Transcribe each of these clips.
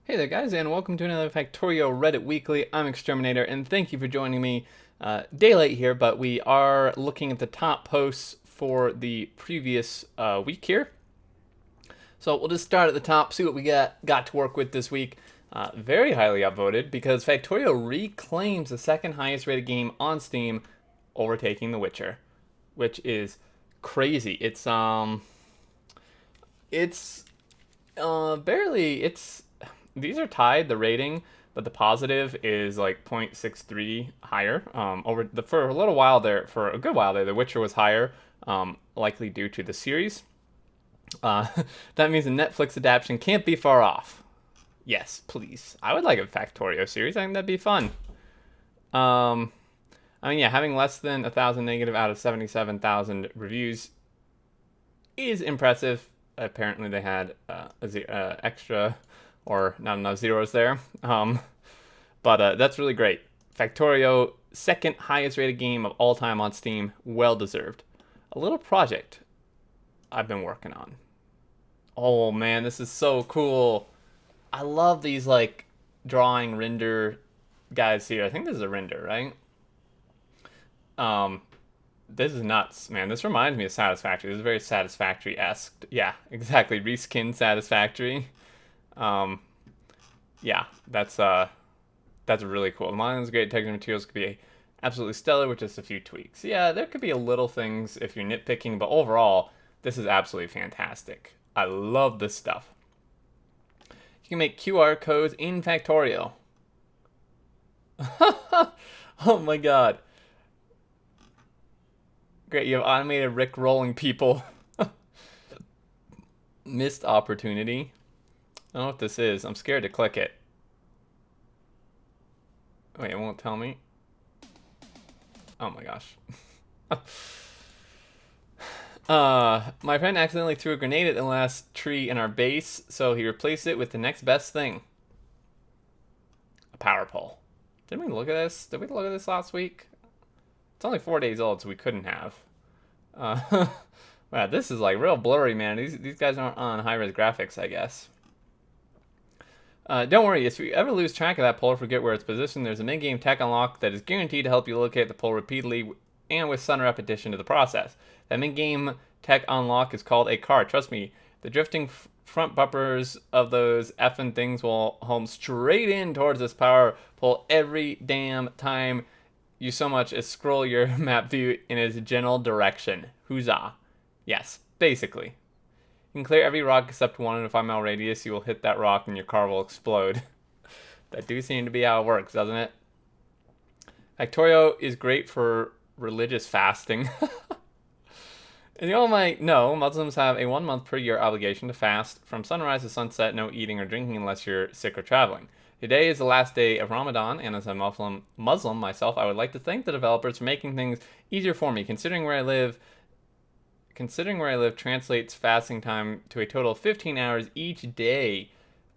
Hey there, guys, and welcome to another Factorio Reddit Weekly. I'm Exterminator, and thank you for joining me. Day late here, but we are looking at the top posts for the previous week here. So we'll just start at the top, see what we got to work with this week. Very highly upvoted because Factorio reclaims the second highest rated game on Steam, overtaking The Witcher, which is crazy. It's these are tied, the rating, but the positive is like 0.63 higher. For a little while there, for a good while there, The Witcher was higher, likely due to the series. Uh, that means the Netflix adaptation can't be far off. Yes, please. I would like a Factorio series. I think that'd be fun. Um, yeah, having less than 1,000 negative out of 77,000 reviews is impressive. Apparently, they had extra or not enough zeros there. But that's really great. Factorio, second highest rated game of all time on Steam, well deserved. A little project I've been working on. Oh man, this is so cool. I love these like drawing render guys here. I think this is a render, right? Um, this is nuts, man. This reminds me of Satisfactory. This is very Satisfactory-esque. Yeah, exactly. Reskin Satisfactory. Um, yeah, that's really cool. The modeling is great. Texture materials could be absolutely stellar with just a few tweaks. Yeah, there could be a little things if you're nitpicking, but overall, this is absolutely fantastic. I love this stuff. You can make QR codes in Factorio. Oh my god. Great, you have automated Rick rolling people. Missed opportunity. I don't know what this is. I'm scared to click it. Wait, it won't tell me. Oh my gosh. My friend accidentally threw a grenade at the last tree in our base, so he replaced it with the next best thing. A power pole. Did we look at this? Did we look at this last week? It's only 4 days old, so we couldn't have. Wow, this is like real blurry, man. These guys aren't on high-res graphics, I guess. Don't worry, if you ever lose track of that pole or forget where it's positioned, there's a mid-game tech unlock that is guaranteed to help you locate the pole repeatedly and with some repetition to the process. That mid-game tech unlock is called a car. Trust me, the drifting front bumpers of those effing things will home straight in towards this power pole every damn time you so much as scroll your map view in its general direction. Huzzah. Yes, basically. You can clear every rock except one in a 5 mile radius. You will hit that rock and your car will explode. That do seem to be how it works, doesn't it? Factorio is great for religious fasting. And you all might know, Muslims have a 1 month per year obligation to fast from sunrise to sunset, no eating or drinking unless you're sick or traveling. Today is the last day of Ramadan, and as a Muslim myself, I would like to thank the developers for making things easier for me. Considering where I live translates fasting time to a total of 15 hours each day.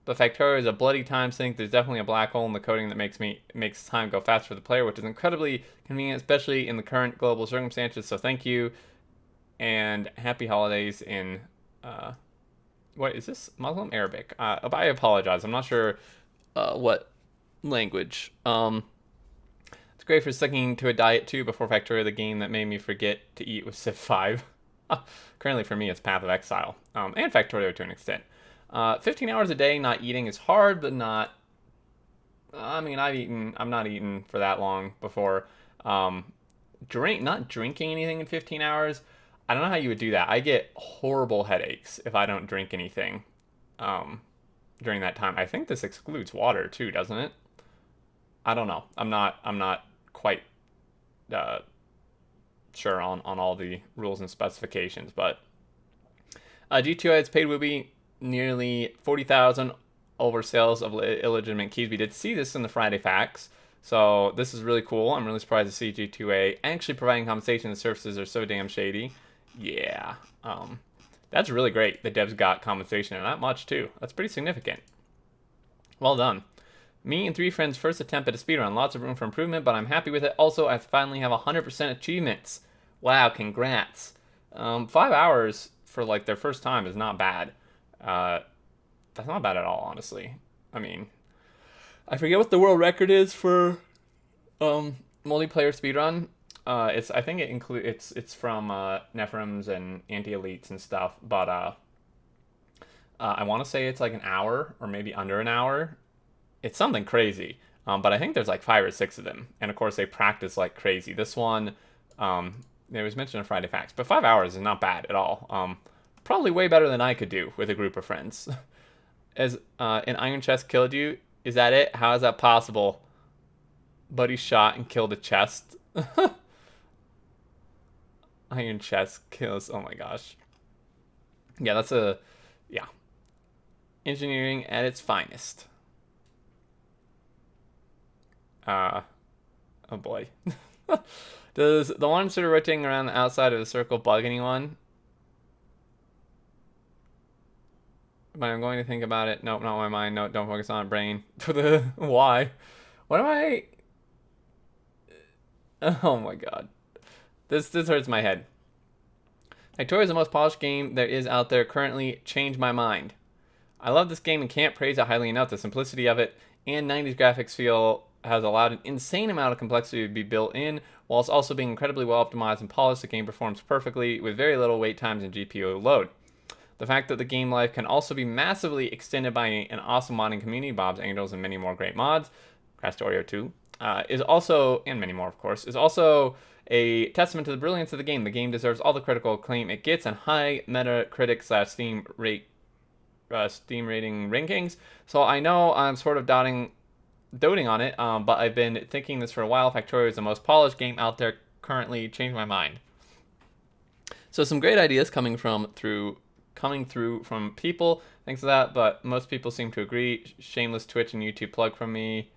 But Factorio is a bloody time sink. There's definitely a black hole in the coding that makes time go fast for the player, which is incredibly convenient, especially in the current global circumstances. So thank you, and happy holidays in what is this? Muslim Arabic? I apologize. I'm not sure what language. It's great for sticking to a diet too. Before Factorio, the game that made me forget to eat was Civ 5. Currently for me, it's Path of Exile, and Factorio to an extent. 15 hours a day not eating is hard, but not. I mean, I'm not eaten for that long before. Not drinking anything in 15 hours. I don't know how you would do that. I get horrible headaches if I don't drink anything during that time. I think this excludes water too, doesn't it? I don't know. I'm not quite sure on all the rules and specifications, but G2I's paid will be nearly 40,000 over sales of illegitimate keys. We did see this in the Friday facts, so this is really cool. I'm really surprised to see G2A actually providing compensation. The services are so damn shady. Yeah, that's really great. The devs got compensation, and not much too. That's pretty significant. Well done. Me and 3 friends' first attempt at a speedrun. Lots of room for improvement, but I'm happy with it. Also, I finally have 100% achievements. Wow, congrats. 5 hours for like their first time is not bad. That's not bad at all, honestly. I mean, I forget what the world record is for multiplayer speedrun. It's I think it include it's from Nephrons and anti-elites and stuff, but I want to say it's like an hour or maybe under an hour. It's something crazy. But I think there's like 5 or 6 of them, and of course they practice like crazy. This one, it was mentioned in Friday Facts, but 5 hours is not bad at all. Probably way better than I could do with a group of friends. As an iron chest killed you, is that it? How is that possible? Buddy shot and killed a chest. Iron chest kills. Oh my gosh. Yeah, that's yeah. Engineering at its finest. Oh boy. Does the one sort of rotating around the outside of the circle bug anyone? But I'm going to think about it. Nope, not my mind. No, don't focus on it, brain. Why? What am I? Oh my god. This hurts my head. Factorio is the most polished game there is out there currently. Change my mind. I love this game and can't praise it highly enough. The simplicity of it and 90s graphics feel has allowed an insane amount of complexity to be built in, whilst also being incredibly well optimized and polished. The game performs perfectly with very little wait times and GPU load. The fact that the game life can also be massively extended by an awesome modding community, Bob's Angels and many more great mods, Factorio 2, is also, and many more of course, is also a testament to the brilliance of the game. The game deserves all the critical acclaim it gets and high Metacritic / Steam rating rankings. So I know I'm sort of doting on it, but I've been thinking this for a while. Factorio is the most polished game out there currently. Changed my mind. So some great ideas coming through from people. Thanks for that, but most people seem to agree. Shameless Twitch and YouTube plug from me.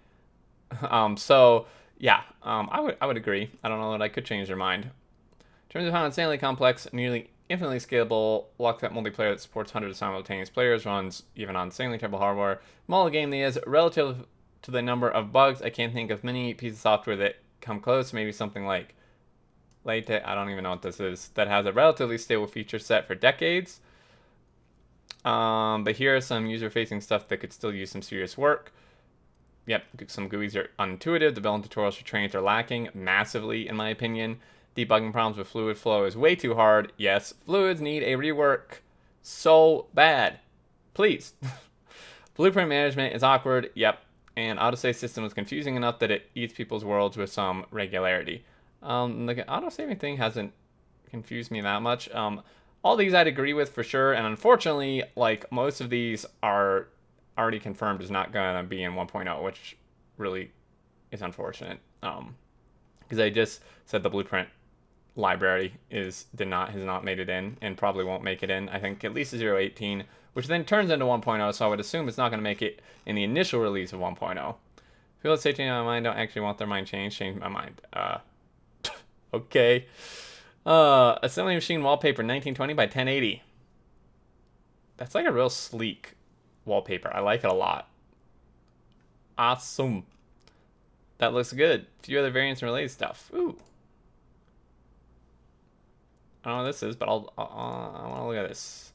So yeah, I would agree. I don't know that I could change their mind. In terms of how insanely complex, nearly infinitely scalable, locked-up multiplayer that supports hundreds of simultaneous players, runs even on insanely terrible hardware. Small game that is relative to the number of bugs. I can't think of many pieces of software that come close. Maybe something like LaTeX, I don't even know what this is, that has a relatively stable feature set for decades. But here are some user-facing stuff that could still use some serious work. Yep, some GUIs are unintuitive. The build-in tutorials for trains are lacking massively, in my opinion. Debugging problems with fluid flow is way too hard. Yes, fluids need a rework so bad. Please. Blueprint management is awkward. Yep. And autosave system is confusing enough that it eats people's worlds with some regularity. The autosaving thing hasn't confused me that much. All these I'd agree with for sure, and unfortunately, like most of these are already confirmed is not gonna be in 1.0, which really is unfortunate. Because I just said the blueprint library has not made it in and probably won't make it in. I think at least 0.18, which then turns into 1.0, so I would assume it's not going to make it in the initial release of 1.0. People that say change my mind don't actually want their mind changed. Change my mind. Okay. Assembly machine wallpaper 1920 by 1080. That's like a real sleek wallpaper. I like it a lot. Awesome. That looks good. A few other variants and related stuff. Ooh. I don't know what this is, but I want to look at this.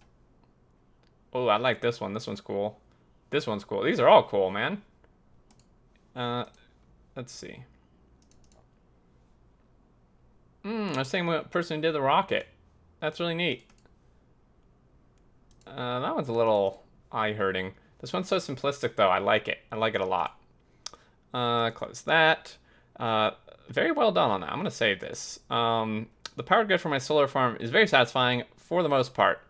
Oh, I like this one. This one's cool. This one's cool. These are all cool, man. Let's see. The same person who did the rocket. That's really neat. That one's a little eye-hurting. This one's so simplistic, though. I like it. I like it a lot. Close that. Very well done on that. I'm going to save this. The power grid for my solar farm is very satisfying for the most part.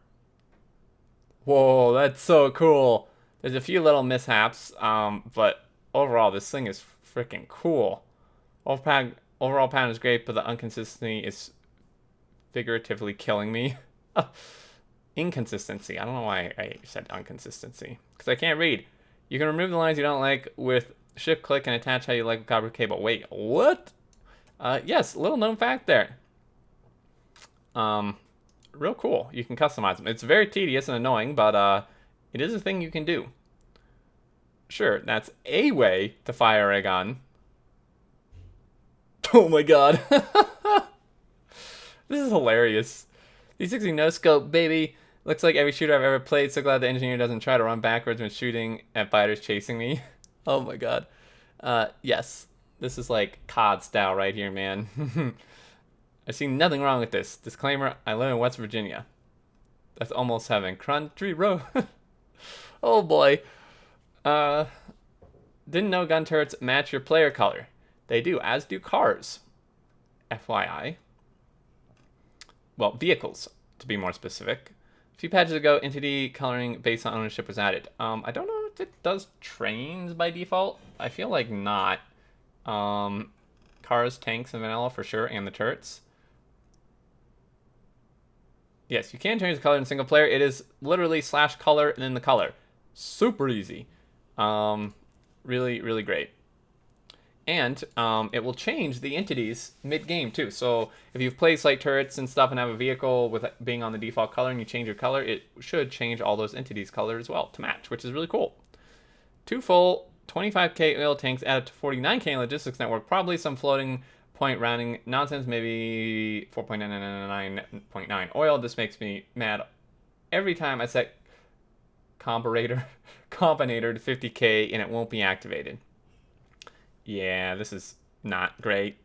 Whoa, that's so cool. There's a few little mishaps, but overall, this thing is freaking cool. Overall pattern is great, but the inconsistency is figuratively killing me. Inconsistency. I don't know why I said inconsistency. Because I can't read. You can remove the lines you don't like with shift click and attach how you like with copper cable. Wait, what? Yes, little known fact there. Real cool. You can customize them. It's very tedious and annoying, but it is a thing you can do. Sure, that's a way to fire a gun. Oh my god. This is hilarious. 360 no scope, baby. Looks like every shooter I've ever played. So glad the engineer doesn't try to run backwards when shooting at fighters chasing me. Oh my god. Yes. This is like COD style right here, man. I see nothing wrong with this. Disclaimer, I live in West Virginia. That's almost heaven. Country road. Oh boy. Didn't know gun turrets match your player color. They do, as do cars. FYI. Well, vehicles, to be more specific. A few patches ago, entity coloring based on ownership was added. I don't know if it does trains by default. I feel like not. Cars, tanks, and vanilla for sure, and the turrets. Yes, you can change the color in single player. It is literally /color and then the color. Super easy. Really, really great. And it will change the entities mid-game too. So if you've placed like turrets and stuff and have a vehicle with being on the default color and you change your color, it should change all those entities' color as well to match, which is really cool. 2 full 25k oil tanks added to 49k logistics network. Probably some floating point rounding nonsense, maybe 4.999.9 oil. This makes me mad every time I set comparator to 50k and it won't be activated. Yeah, this is not great.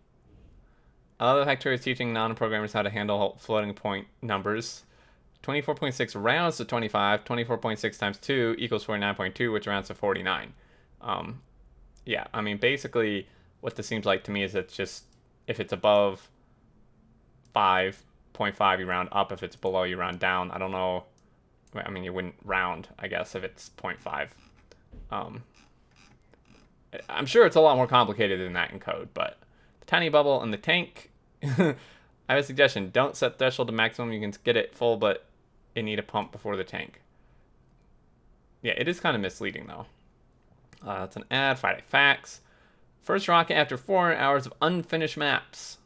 I love the Factorio is teaching non-programmers how to handle floating point numbers. 24.6 rounds to 25, 24.6 times 2 equals 49.2, which rounds to 49. Yeah, I mean, basically, what this seems like to me is it's just, if it's above 5.5, you round up. If it's below, you round down. I don't know. I mean, you wouldn't round, I guess, if it's 0.5. I'm sure it's a lot more complicated than that in code, but the tiny bubble in the tank, I have a suggestion. Don't set threshold to maximum. You can get it full, but you need a pump before the tank. Yeah, it is kind of misleading, though. That's an ad, Friday Facts. First rocket after 4 hours of unfinished maps.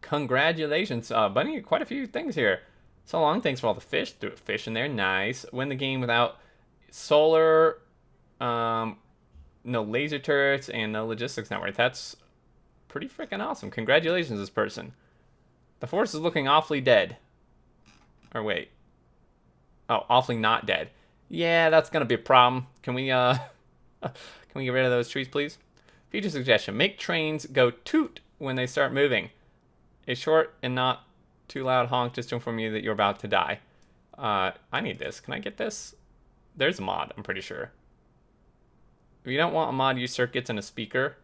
Congratulations, Bunny. Quite a few things here. So long. Thanks for all the fish. Threw a fish in there. Nice. Win the game without solar... no laser turrets and no logistics network. That's pretty freaking awesome. Congratulations, this person. The force is looking awfully dead. Or wait. Oh, awfully not dead. Yeah, that's gonna be a problem. Can we can we get rid of those trees, please? Feature suggestion. Make trains go toot when they start moving. A short and not too loud honk just to inform you that you're about to die. I need this. Can I get this? There's a mod, I'm pretty sure. If you don't want a mod, use circuits and a speaker.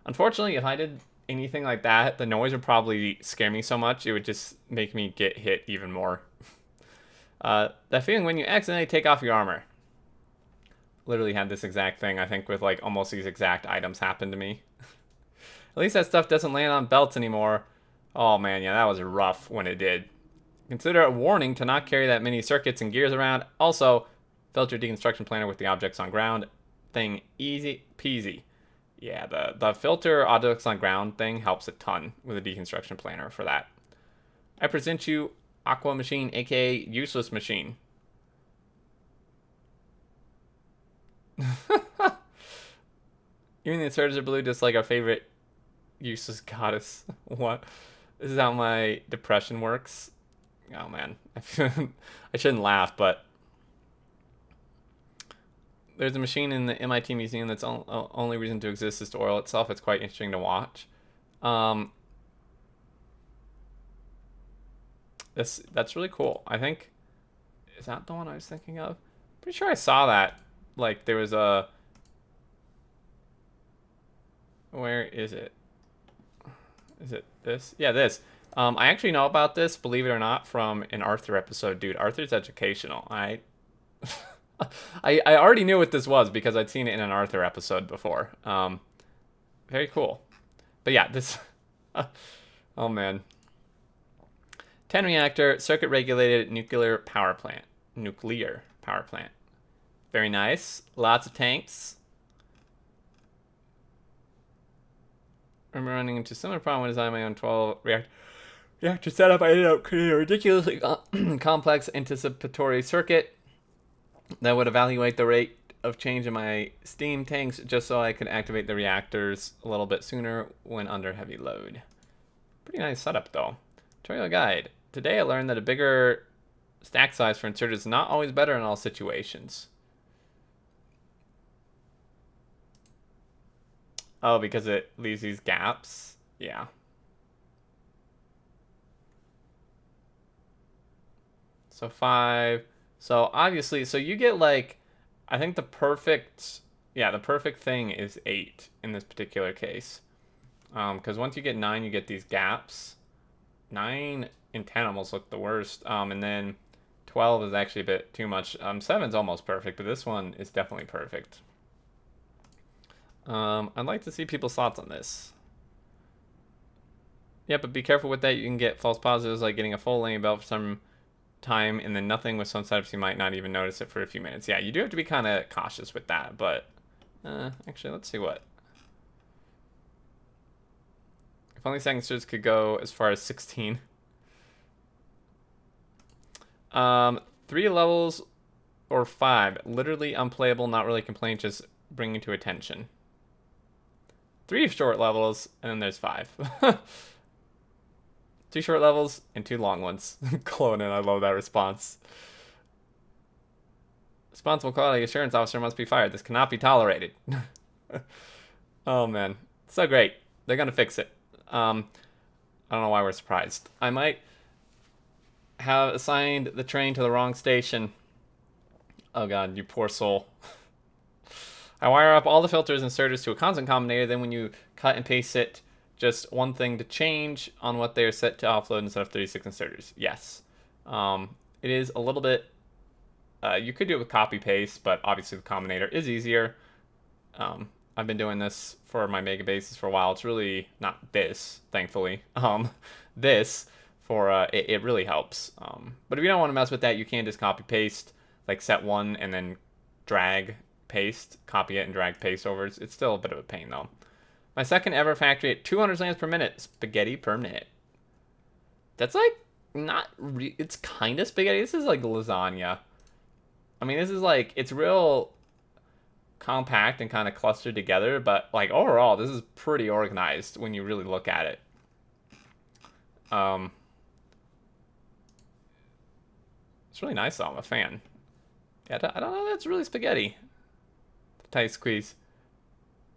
Unfortunately, if I did anything like that, the noise would probably scare me so much, it would just make me get hit even more. That feeling when you accidentally take off your armor. Literally had this exact thing, I think, with like almost these exact items happen to me. At least that stuff doesn't land on belts anymore. Oh man, yeah, that was rough when it did. Consider a warning to not carry that many circuits and gears around. Also, filter deconstruction planner with the objects on ground. Thing easy peasy. Yeah, the filter objects on ground thing helps a ton with a deconstruction planner for that. I present you Aqua Machine, aka Useless Machine. Even the inserters are blue, just like our favorite useless goddess. What? This is how my depression works. Oh man, I shouldn't laugh, but there's a machine in the MIT museum that's only reason to exist is to oil itself. It's quite interesting to watch. That's really cool. I think, is that the one I was thinking of? Pretty sure I saw that. Like there was a, where is it? Is it this? Yeah, this. I actually know about this, believe it or not, from an Arthur episode. Dude, Arthur's educational. I already knew what this was because I'd seen it in an Arthur episode before. Very cool. But yeah, this... oh, man. 10 reactor, circuit regulated nuclear power plant. Nuclear power plant. Very nice. Lots of tanks. Remember running into a similar problem when designing my own 12 reactor setup. I ended up creating a ridiculously complex anticipatory circuit that would evaluate the rate of change in my steam tanks just so I could activate the reactors a little bit sooner when under heavy load. Pretty nice setup though. Tutorial guide. Today I learned that a bigger Stack size for inserters is not always better in all situations. Oh, because it leaves these gaps? Yeah. So 5. So obviously, so you get like, I think the perfect, yeah, the perfect thing is 8 in this particular case. Because once you get 9, you get these gaps. 9 and 10 almost look the worst. And then 12 is actually a bit too much. 7's almost perfect, but this one is definitely perfect. I'd like to see people's thoughts on this. Yeah, but be careful with that. You can get false positives like getting a full lane belt for some time and then nothing. With some setups you might not even notice it for a few minutes. Yeah, you do have to be kind of cautious with that, but actually let's see what. If only second surge could go as far as 16. 3 levels or 5. Literally unplayable, not really complaint, just bringing to attention. 3 short levels, and then there's 5. 2 short levels and 2 long ones. Clonin, I love that response. Responsible quality assurance officer must be fired. This cannot be tolerated. Oh man, so great. They're gonna fix it. I don't know why we're surprised. I might have assigned the train to the wrong station. Oh god, you poor soul. I wire up all the filters and inserters to a constant combinator, then when you cut and paste it, just one thing to change on what they are set to offload instead of 36 inserters. Yes. It is a little bit, you could do it with copy paste, but obviously the combinator is easier. I've been doing this for my mega bases for a while. It's really not this, thankfully. This for it really helps. But if you don't want to mess with that, you can just copy paste, like set 1 and then drag paste, copy it and drag paste over. It's still a bit of a pain though. My second ever factory at 200 slams per minute, spaghetti per minute. That's like not it's kind of spaghetti. This is like lasagna. I mean, this is like, it's real compact and kind of clustered together, but like overall this is pretty organized when you really look at it. It's really nice though. I'm a fan. Yeah, I don't know, that's really spaghetti. Tight squeeze.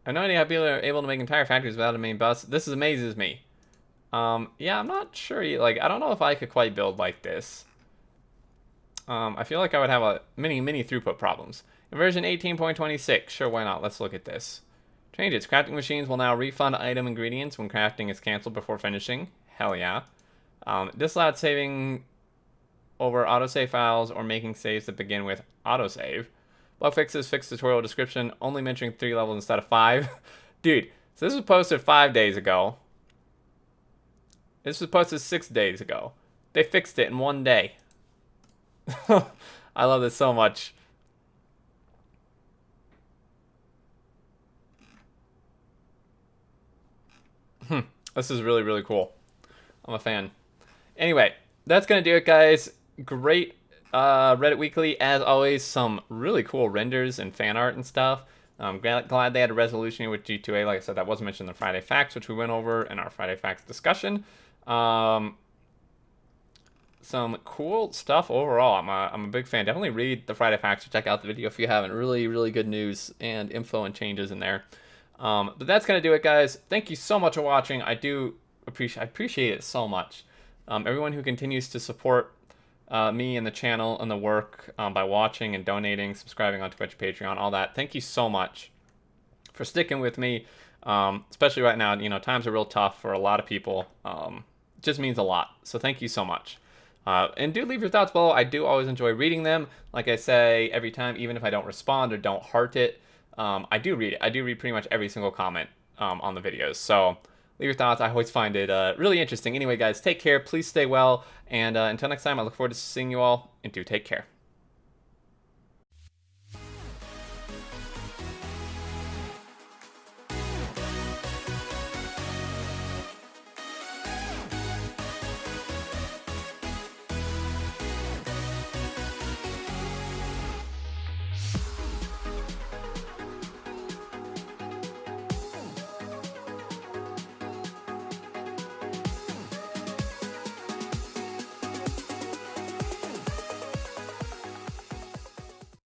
I have no idea how people are able to make entire factories without a main bus. This amazes me. Yeah, I'm not sure. Like, I don't know if I could quite build like this. I feel like I would have a many throughput problems. In version 18.26, sure, why not? Let's look at this. Changes. Crafting machines will now refund item ingredients when crafting is canceled before finishing. Hell yeah. Disallowed saving over autosave files or making saves that begin with autosave. Bug fixes, fixed tutorial description, only mentioning 3 levels instead of 5. Dude, so this was posted 5 days ago. This was posted 6 days ago. They fixed it in 1 day. I love this so much. This is really cool. I'm a fan. Anyway, that's going to do it, guys. Great Reddit Weekly. As always, some really cool renders and fan art and stuff. I'm glad they had a resolution with G2A. Like I said, that wasn't mentioned in the Friday Facts, which we went over in our Friday Facts discussion. Some cool stuff overall. I'm a big fan. Definitely read the Friday Facts or check out the video if you haven't. Really good news and info and changes in there. But that's gonna do it, guys. Thank you so much for watching. I appreciate it so much. Everyone who continues to support me and the channel and the work by watching and donating, subscribing on Twitch, Patreon, all that. Thank you so much for sticking with me, especially right now. You know, times are real tough for a lot of people. It just means a lot. So thank you so much. And do leave your thoughts below. I do always enjoy reading them. Like I say every time, even if I don't respond or don't heart it, I do read it. I do read pretty much every single comment on the videos. So leave your thoughts. I always find it really interesting. Anyway, guys, take care. Please stay well. And until next time, I look forward to seeing you all. And do take care.